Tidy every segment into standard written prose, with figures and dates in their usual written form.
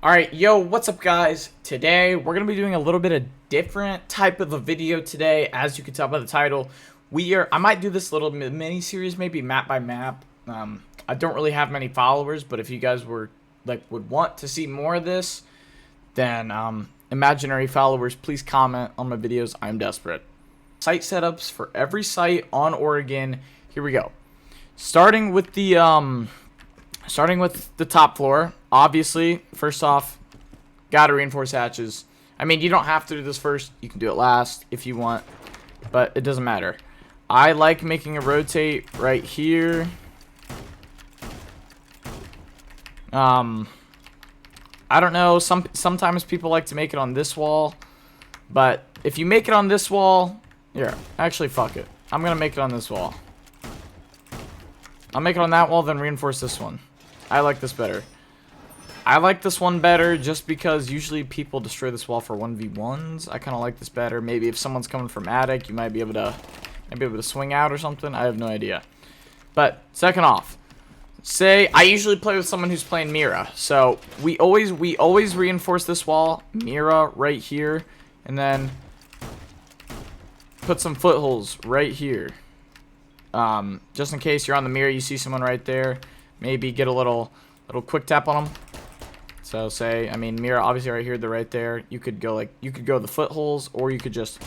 Alright, yo, what's up guys? Today, we're going to be doing a little bit of different type of a video today. As you can tell by the title, I might do this little mini-series, maybe map by map. I don't really have many followers, but if you guys would want to see more of this, then, imaginary followers, please comment on my videos. I'm desperate. Site setups for every site on Oregon. Here we go. Starting with the top floor. Obviously, first off, gotta reinforce hatches. I mean, you don't have to do this first. You can do it last if you want, but it doesn't matter. I like making a rotate right here. I don't know. Sometimes people like to make it on this wall, but if you make it on this wall, here, actually, fuck it. I'm gonna make it on this wall. I'll make it on that wall, then reinforce this one. I like this better. I like this one better just because usually people destroy this wall for 1v1s. I kind of like this better. Maybe if someone's coming from attic, you might be able to swing out or something. I have no idea. But second off, say I usually play with someone who's playing Mira. So we always reinforce this wall, Mira right here, and then put some footholds right here. Just in case you're on the Mira, you see someone right there. Maybe get a little quick tap on them. So say, I mean, Mira obviously right here, they're right there. You could go the footholds, or you could just,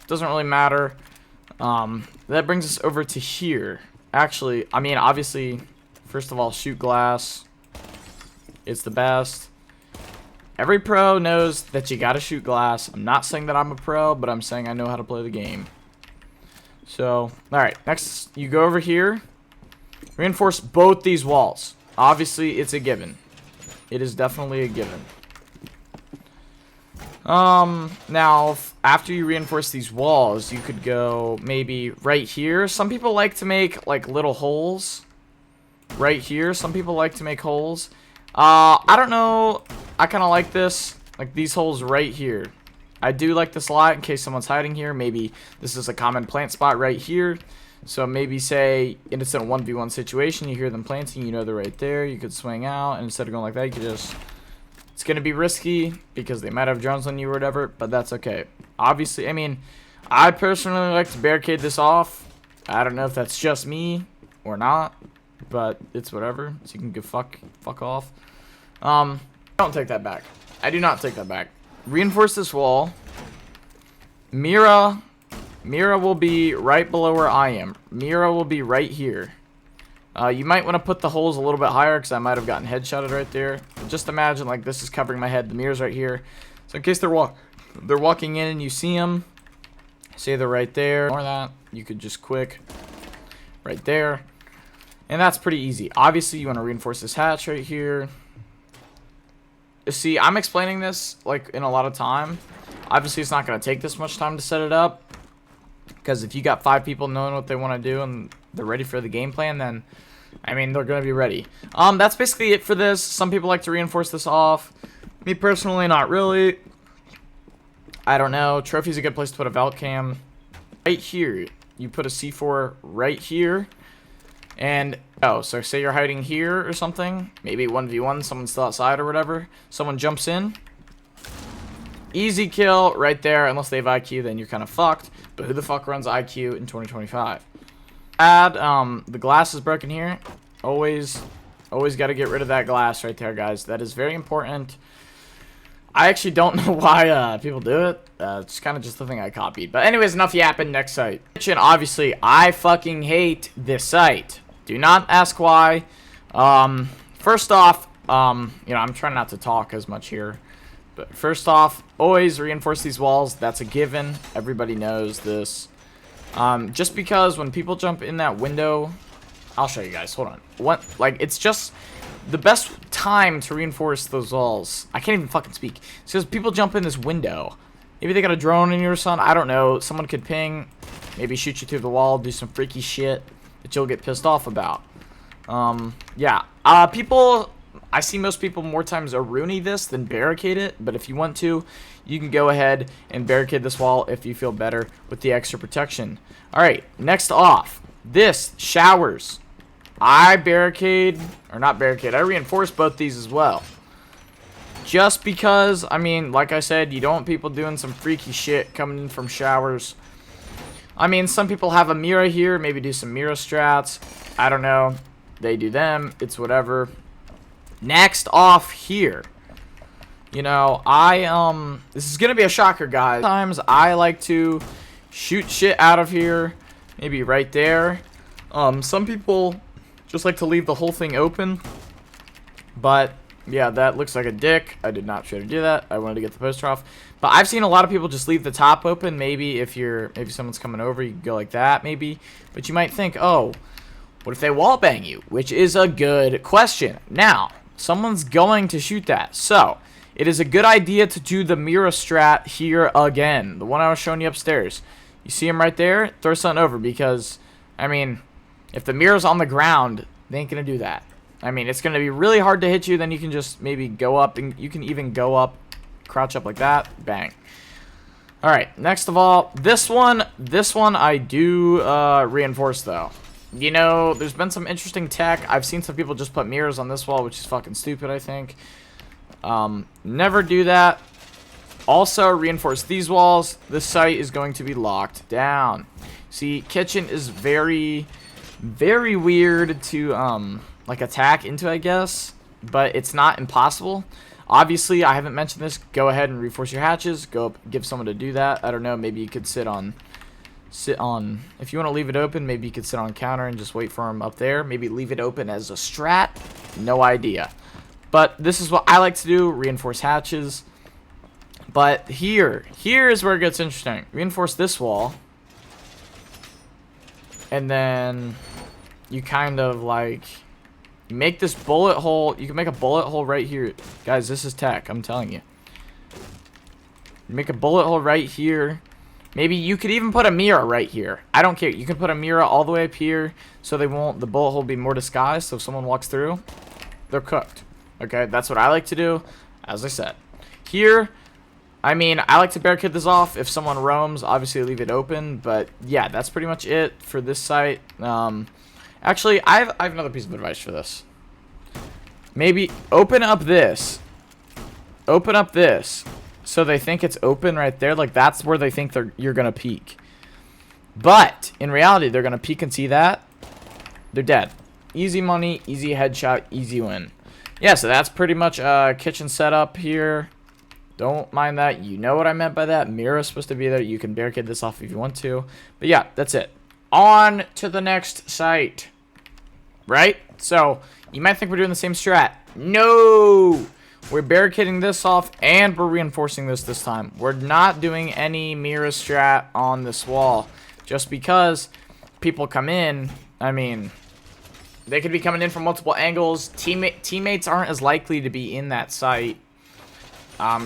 doesn't really matter. That brings us over to here. Actually, I mean, obviously, first of all, shoot glass. It's the best. Every pro knows that you gotta shoot glass. I'm not saying that I'm a pro, but I'm saying I know how to play the game. So, alright, next, you go over here. Reinforce both these walls. Obviously, it's a given. It is definitely a given. Now, after you reinforce these walls, you could go maybe right here. Some people like to make, like, little holes. Right here. Some people like to make holes. I don't know. I kind of like this. Like, these holes right here. I do like this a lot in case someone's hiding here. Maybe this is a common plant spot right here. So maybe say it's in a 1v1 situation, you hear them planting, you know they're right there. You could swing out, and instead of going like that, you could just, it's going to be risky because they might have drones on you or whatever, but that's okay. Obviously, I mean, I personally like to barricade this off. I don't know if that's just me or not, but it's whatever. So you can go fuck off. Don't take that back. I do not take that back. Reinforce this wall. Mira will be right below where I am. Mira will be right here. You might want to put the holes a little bit higher because I might have gotten headshotted right there. But just imagine like this is covering my head. The Mira's right here. So in case they're walking in and you see them, say they're right there. Or that you could just quick right there, and that's pretty easy. Obviously, you want to reinforce this hatch right here. See, I'm explaining this like in a lot of time. Obviously, it's not going to take this much time to set it up. Because if you got 5 people knowing what they want to do and they're ready for the game plan, then, I mean, they're going to be ready. That's basically it for this. Some people like to reinforce this off. Me personally, not really. I don't know. Trophy's a good place to put a Valk cam. Right here, you put a C4 right here. And, oh, so say you're hiding here or something. Maybe 1v1, someone's still outside or whatever. Someone jumps in. Easy kill right there. Unless they have IQ, then you're kind of fucked. But who the fuck runs IQ in 2025? The glass is broken here. Always got to get rid of that glass right there, guys. That is very important. I actually don't know why people do it. It's kind of just the thing I copied. But anyways, enough yapping. Next site. Obviously, I fucking hate this site. Do not ask why. First off, you know, I'm trying not to talk as much here. But first off, always reinforce these walls. That's a given. Everybody knows this. Just because when people jump in that window, I'll show you guys. Hold on. It's just the best time to reinforce those walls. I can't even fucking speak. It's because people jump in this window. Maybe they got a drone in your son. I don't know. Someone could ping, maybe shoot you through the wall, do some freaky shit that you'll get pissed off about. Yeah. I see most people more times Rooney this than barricade it, but if you want to, you can go ahead and barricade this wall if you feel better with the extra protection. Alright, next off, this, showers. I reinforce both these as well. Just because, I mean, like I said, you don't want people doing some freaky shit coming in from showers. I mean, some people have a Mira here, maybe do some Mira strats. I don't know. They do them. It's whatever. Next off here. You know, this is going to be a shocker, guys. Sometimes I like to shoot shit out of here. Maybe right there. Some people just like to leave the whole thing open. But, yeah, that looks like a dick. I did not try to do that. I wanted to get the poster off. But I've seen a lot of people just leave the top open. Maybe if someone's coming over, you can go like that, maybe. But you might think, oh, what if they wallbang you? Which is a good question. Now, someone's going to shoot that. So, it is a good idea to do the Mira strat here again. The one I was showing you upstairs. You see him right there? Throw something over because, I mean, if the Mira's on the ground, they ain't going to do that. I mean, it's going to be really hard to hit you. Then you can just maybe go up. And you can even go up, crouch up like that. Bang. Alright, next of all, this one I do reinforce, though. You know, there's been some interesting tech. I've seen some people just put mirrors on this wall, which is fucking stupid, I think. Never do that. Also, reinforce these walls. This site is going to be locked down. See, kitchen is very, very weird to, like, attack into, I guess. But it's not impossible. Obviously, I haven't mentioned this. Go ahead and reinforce your hatches. Go up, give someone to do that. I don't know. Maybe you could sit on. If you want to leave it open, maybe you could sit on counter and just wait for him up there. Maybe leave it open as a strat. No idea. But this is what I like to do. Reinforce hatches. But here is where it gets interesting. Reinforce this wall. And then you kind of like make this bullet hole. You can make a bullet hole right here. Guys, this is tech, I'm telling you. Make a bullet hole right here. Maybe you could even put a mirror right here. I don't care. You can put a mirror all the way up here so the bullet hole will be more disguised. So if someone walks through, they're cooked. Okay, that's what I like to do. As I said. Here, I mean, I like to barricade this off. If someone roams, obviously leave it open. But yeah, that's pretty much it for this site. Actually, I have another piece of advice for this. Maybe open up this. Open up this. So they think it's open right there. Like, that's where they think you're going to peek. But, in reality, they're going to peek and see that. They're dead. Easy money, easy headshot, easy win. Yeah, so that's pretty much kitchen setup here. Don't mind that. You know what I meant by that. Mirror is supposed to be there. You can barricade this off if you want to. But yeah, that's it. On to the next site. Right? So, you might think we're doing the same strat. No! We're barricading this off, and we're reinforcing this time. We're not doing any mirror strat on this wall. Just because people come in, I mean, they could be coming in from multiple angles. Teammates aren't as likely to be in that site.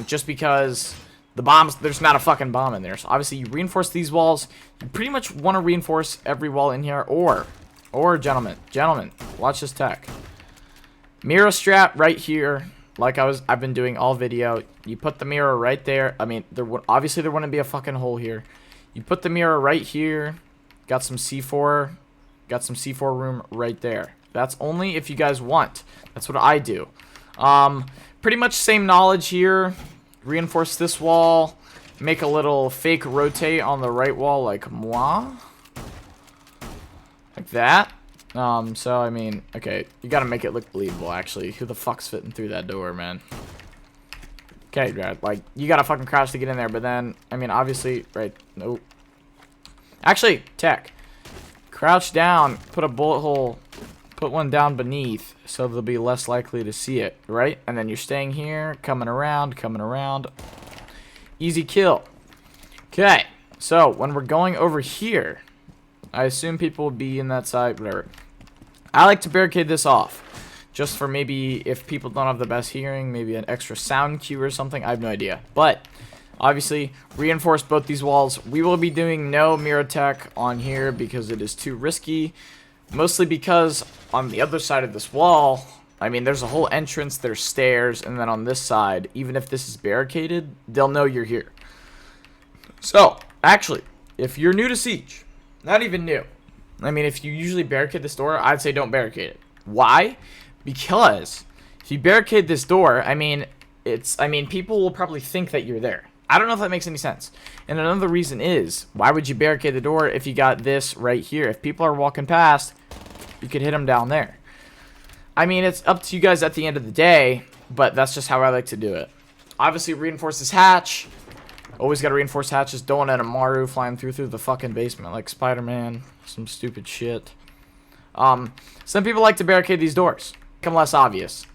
Just because the bombs, there's not a fucking bomb in there. So obviously you reinforce these walls. You pretty much want to reinforce every wall in here. Or gentlemen, watch this tech. Mirror strat right here. Like I've been doing all video. You put the mirror right there. I mean, obviously there wouldn't be a fucking hole here. You put the mirror right here. Got some C4. Got some C4 room right there. That's only if you guys want. That's what I do. Pretty much same knowledge here. Reinforce this wall. Make a little fake rotate on the right wall like moi. Like that. So, I mean, okay. You gotta make it look believable, actually. Who the fuck's fitting through that door, man? Okay, Brad. Like, you gotta fucking crouch to get in there. But then, I mean, obviously, right. Nope. Actually, tech. Crouch down. Put a bullet hole. Put one down beneath. So they'll be less likely to see it, right? And then you're staying here. Coming around. Coming around. Easy kill. Okay. So, when we're going over here, I assume people will be in that side, whatever. I like to barricade this off. Just for maybe if people don't have the best hearing, maybe an extra sound cue or something. I have no idea. But, obviously, reinforce both these walls. We will be doing no mirror tech on here because it is too risky. Mostly because on the other side of this wall, I mean, there's a whole entrance, there's stairs, and then on this side, even if this is barricaded, they'll know you're here. So, actually, if you're new to Siege, not even new. I mean, if you usually barricade this door, I'd say don't barricade it. Why? Because if you barricade this door, I mean, I mean, people will probably think that you're there. I don't know if that makes any sense. And another reason is, why would you barricade the door if you got this right here? If people are walking past, you could hit them down there. I mean, it's up to you guys at the end of the day, but that's just how I like to do it. Obviously, reinforce this hatch. Always got to reinforce hatches. Don't want an Amaru flying through the fucking basement like Spider-Man. Some stupid shit. Some people like to barricade these doors. Become less obvious.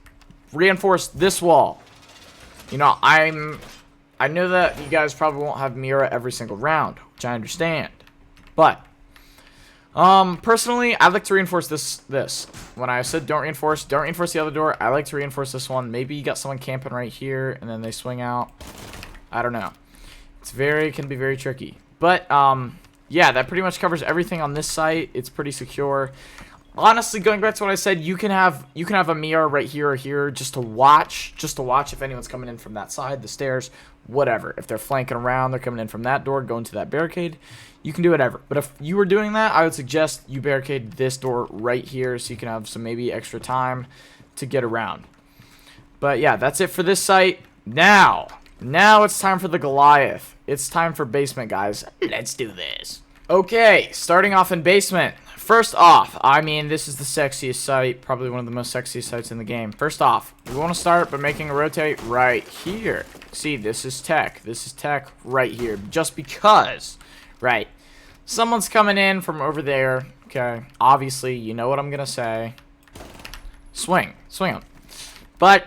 Reinforce this wall. You know, I know that you guys probably won't have Mira every single round, which I understand. But personally, I like to reinforce this. When I said don't reinforce the other door, I like to reinforce this one. Maybe you got someone camping right here and then they swing out. I don't know. Can be very tricky. But yeah, that pretty much covers everything on this site. It's pretty secure. Honestly, going back to what I said, you can have a Mira right here or here just to watch if anyone's coming in from that side, the stairs, whatever. If they're flanking around, they're coming in from that door, going to that barricade, you can do whatever. But if you were doing that, I would suggest you barricade this door right here so you can have some maybe extra time to get around. But yeah, that's it for this site. Now it's time for the Goliath. It's time for basement, guys. Let's do this. Okay, starting off in basement. First off, I mean, this is the sexiest site, probably one of the most sexiest sites in the game. First off, we want to start by making a rotate right here. See, this is tech. This is tech right here. Just because, right, someone's coming in from over there. Okay, obviously, you know what I'm going to say. Swing them. But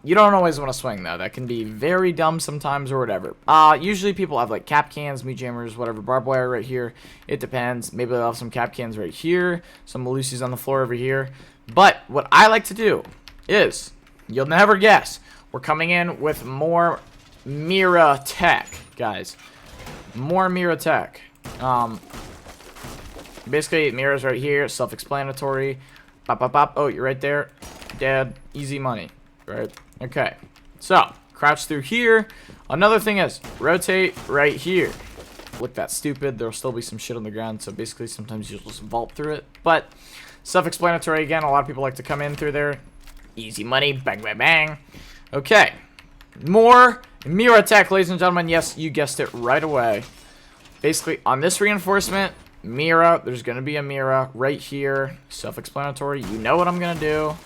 you don't always want to swing, though. That can be very dumb sometimes or whatever. Usually people have, like, cap cans, meat jammers, whatever, barbed wire right here. It depends. Maybe they'll have some cap cans right here, some Malusi's on the floor over here. But what I like to do is, you'll never guess, we're coming in with more Mira tech, guys. More Mira tech. Basically, Mira's right here, self-explanatory. Bop, bop, bop. Oh, you're right there. Dead. Easy money. Right? Okay. So, crouch through here. Another thing is, rotate right here. Look that stupid. There'll still be some shit on the ground, so basically sometimes you'll just vault through it. But, self-explanatory again. A lot of people like to come in through there. Easy money. Bang, bang, bang. Okay. More Mira tech, ladies and gentlemen. Yes, you guessed it right away. Basically, on this reinforcement, Mira, there's going to be a Mira right here. Self-explanatory. You know what I'm going to do.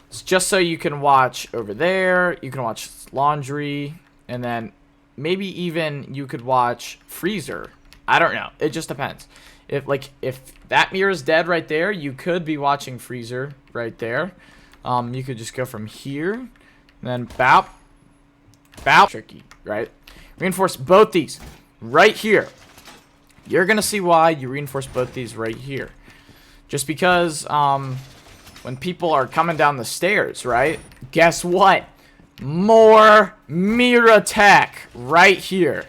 It's just so you can watch over there. You can watch laundry. And then maybe even you could watch freezer. I don't know. It just depends. If that Mira is dead right there, you could be watching freezer right there. You could just go from here. And then bop. Bop. Tricky, right? Reinforce both these right here. You're going to see why you reinforce both these right here. Just because when people are coming down the stairs, right? Guess what? More Mira tech right here.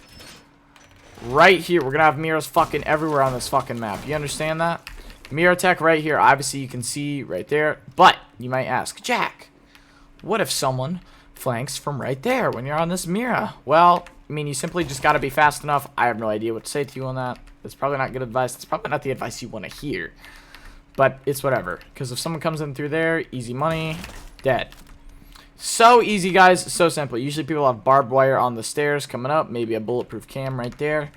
Right here. We're going to have Miras fucking everywhere on this fucking map. You understand that? Mira tech right here. Obviously, you can see right there. But you might ask, Jack, what if someone flanks from right there when you're on this Mira? Well, I mean, you simply just got to be fast enough. I have no idea what to say to you on that. That's probably not good advice. That's probably not the advice you want to hear. But it's whatever. Because if someone comes in through there, easy money, dead. So easy, guys. So simple. Usually people have barbed wire on the stairs coming up. Maybe a bulletproof cam right there.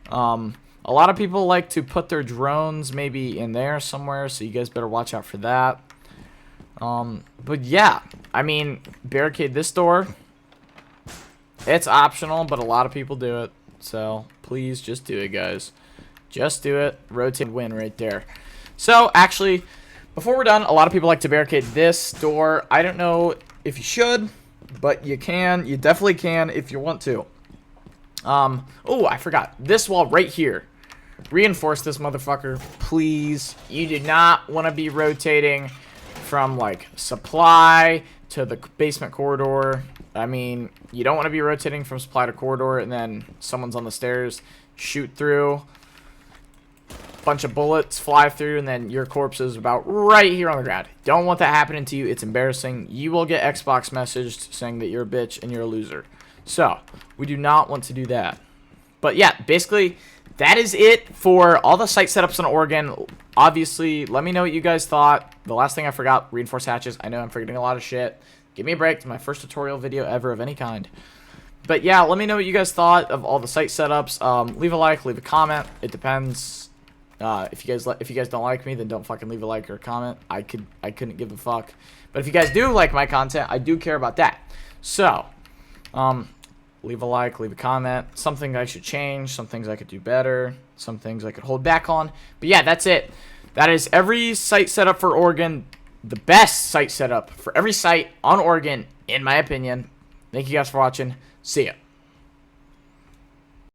A lot of people like to put their drones maybe in there somewhere. So you guys better watch out for that. But yeah. I mean, barricade this door. It's optional, but a lot of people do it. So please just do it, guys. Just do it. Rotate, win right there. So actually, before we're done, a lot of people like to barricade this door. I don't know if you should, but you can. You definitely can if you want to. Oh, I forgot. This wall right here. Reinforce this motherfucker, please. You do not want to be rotating from, like, supply to the basement corridor. I mean, you don't want to be rotating from supply to corridor and then someone's on the stairs, shoot through, bunch of bullets fly through, and then your corpse is about right here on the ground. Don't want that happening to you. It's embarrassing. You will get Xbox messaged saying that you're a bitch and you're a loser. So, we do not want to do that. But yeah, basically, that is it for all the site setups in Oregon. Obviously, let me know what you guys thought. The last thing I forgot, reinforce hatches. I know I'm forgetting a lot of shit. Give me a break. It's my first tutorial video ever of any kind. But yeah, let me know what you guys thought of all the site setups. Leave a like, leave a comment. It depends. If you guys don't like me, then don't fucking leave a like or a comment. I couldn't give a fuck. But if you guys do like my content, I do care about that. So, leave a like, leave a comment. Some things I should change, some things I could do better, some things I could hold back on. But yeah, that's it. That is every site setup for Oregon. The best site setup for every site on Oregon, in my opinion. Thank you guys for watching. See ya.